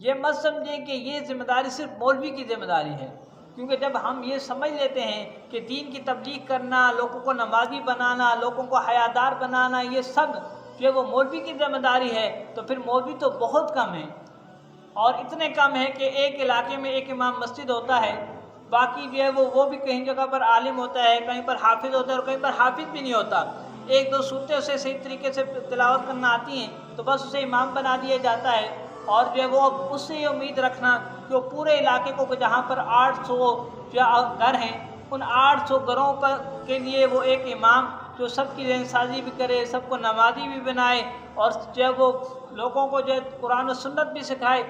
یہ مت سمجھیں کہ یہ ذمہ داری صرف مولوی کی ذمہ داری ہے، کیونکہ جب ہم یہ سمجھ لیتے ہیں کہ دین کی تبلیغ کرنا، لوگوں کو نمازی بنانا، لوگوں کو حیادار بنانا، یہ سب جو وہ مولوی کی ذمہ داری ہے، تو پھر مولوی تو بہت کم ہیں، اور اتنے کم ہیں کہ ایک علاقے میں ایک امام مسجد ہوتا ہے، باقی جو ہے وہ بھی کہیں جگہ پر عالم ہوتا ہے، کہیں پر حافظ ہوتا ہے اور کہیں پر حافظ بھی نہیں ہوتا، ایک دو صورتیں اسے صحیح طریقے سے تلاوت کرنا آتی ہیں تو بس اسے امام بنا دیا جاتا ہے، اور جو ہے وہ اس سے یہ امید رکھنا کہ وہ پورے علاقے کو جہاں پر 800 جو گھر ہیں، ان 800 گھروں پر کے لیے وہ ایک امام جو سب کی ذہن سازی بھی کرے، سب کو نمازی بھی بنائے، اور جو ہے وہ لوگوں کو جو ہے قرآن و سنت بھی سکھائے،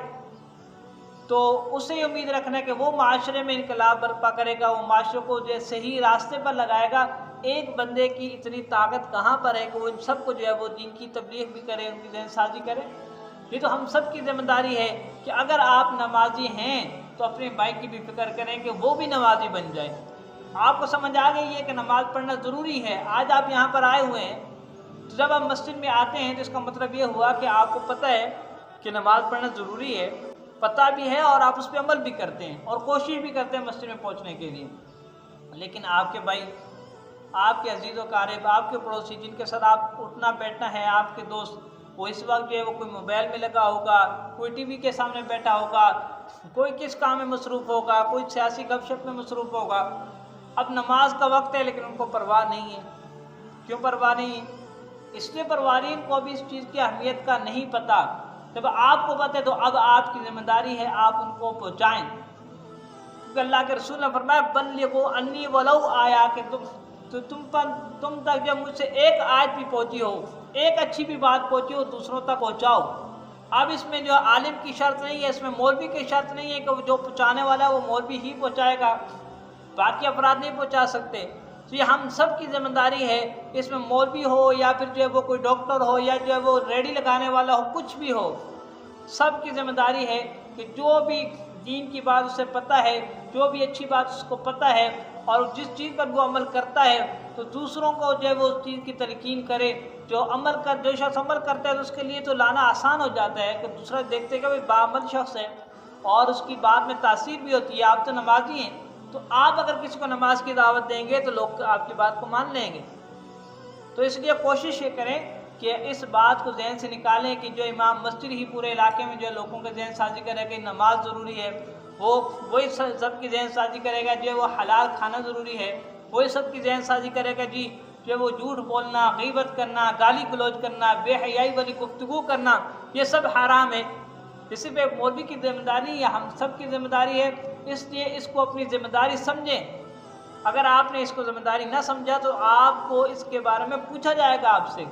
تو اس سے یہ امید رکھنا ہے کہ وہ معاشرے میں انقلاب برپا کرے گا، وہ معاشرے کو جو ہے صحیح راستے پر لگائے گا۔ ایک بندے کی اتنی طاقت کہاں پر ہے کہ وہ ان سب کو جو ہے وہ دین کی تبلیغ بھی کرے، ان کی ذہن سازی کرے؟ یہ تو ہم سب کی ذمہ داری ہے کہ اگر آپ نمازی ہیں تو اپنے بھائی کی بھی فکر کریں کہ وہ بھی نمازی بن جائے۔ آپ کو سمجھ آ گئی ہے کہ نماز پڑھنا ضروری ہے، آج آپ یہاں پر آئے ہوئے ہیں، تو جب آپ مسجد میں آتے ہیں تو اس کا مطلب یہ ہوا کہ آپ کو پتہ ہے کہ نماز پڑھنا ضروری ہے، پتہ بھی ہے، اور آپ اس پہ عمل بھی کرتے ہیں اور کوشش بھی کرتے ہیں مسجد میں پہنچنے کے لیے، لیکن آپ کے بھائی، آپ کے عزیز و قارب، آپ کے پڑوسی جن کے ساتھ آپ اٹھنا بیٹھنا ہے، آپ کے دوست، وہ اس وقت جو ہے وہ کوئی موبائل میں لگا ہوگا، کوئی ٹی وی کے سامنے بیٹھا ہوگا، کوئی کس کام میں مصروف ہوگا، کوئی سیاسی گپ شپ میں مصروف ہوگا۔ اب نماز کا وقت ہے لیکن ان کو پرواہ نہیں ہے۔ کیوں پرواہ نہیں؟ اس لیے پرواہ نہیں، ان کو ابھی اس چیز کی اہمیت کا نہیں پتہ۔ جب آپ کو پتہ ہے تو اب آپ کی ذمہ داری ہے آپ ان کو پہنچائیں، کیونکہ اللہ کے رسول نے فرمایا بلغوا انی ولو آیا، کہ تم تک جب مجھ سے ایک آیت بھی پہنچی ہو، ایک اچھی بھی بات پہنچی ہو، دوسروں تک پہنچاؤ۔ اب اس میں جو عالم کی شرط نہیں ہے، اس میں مولوی کی شرط نہیں ہے کہ جو پہنچانے والا ہے وہ مولوی ہی پہنچائے گا، باقی افراد نہیں پہنچا سکتے۔ تو یہ ہم سب کی ذمہ داری ہے، اس میں مولوی ہو یا پھر جو ہے وہ کوئی ڈاکٹر ہو یا جو ہے وہ ریڑھی لگانے والا ہو، کچھ بھی ہو، سب کی ذمہ داری ہے کہ جو بھی دین کی بات اسے پتہ ہے، جو بھی اچھی بات اس کو پتہ ہے، اور جس چیز پر وہ عمل کرتا ہے تو دوسروں کو جو ہے وہ اس چیز کی تلقین کرے۔ جو شخص عمل کرتا ہے تو اس کے لیے تو لانا آسان ہو جاتا ہے کہ دوسرا دیکھتے کہ بھائی باعمل شخص ہے اور اس کی بات میں تاثیر بھی ہوتی ہے، آپ تو نمازی ہیں، تو آپ اگر کسی کو نماز کی دعوت دیں گے تو لوگ آپ کی بات کو مان لیں گے۔ تو اس لیے کوشش یہ کریں کہ اس بات کو ذہن سے نکالیں کہ جو امام مسجد ہی پورے علاقے میں جو ہے لوگوں کے ذہن سازی کرے کہ نماز ضروری ہے، وہی سب کی ذہن سازی کرے گا جو ہے وہ حلال کھانا ضروری ہے، وہی سب کی ذہن سازی کرے گا جی جو ہے وہ جھوٹ بولنا، غیبت کرنا، گالی گلوچ کرنا، بے حیائی والی گفتگو کرنا، یہ سب حرام ہے۔ اس پہ ایک مولوی کی ذمہ داری یا ہم سب کی ذمہ داری ہے، اس لیے اس کو اپنی ذمہ داری سمجھیں۔ اگر آپ نے اس کو ذمہ داری نہ سمجھا تو آپ کو اس کے بارے میں پوچھا جائے گا آپ سے۔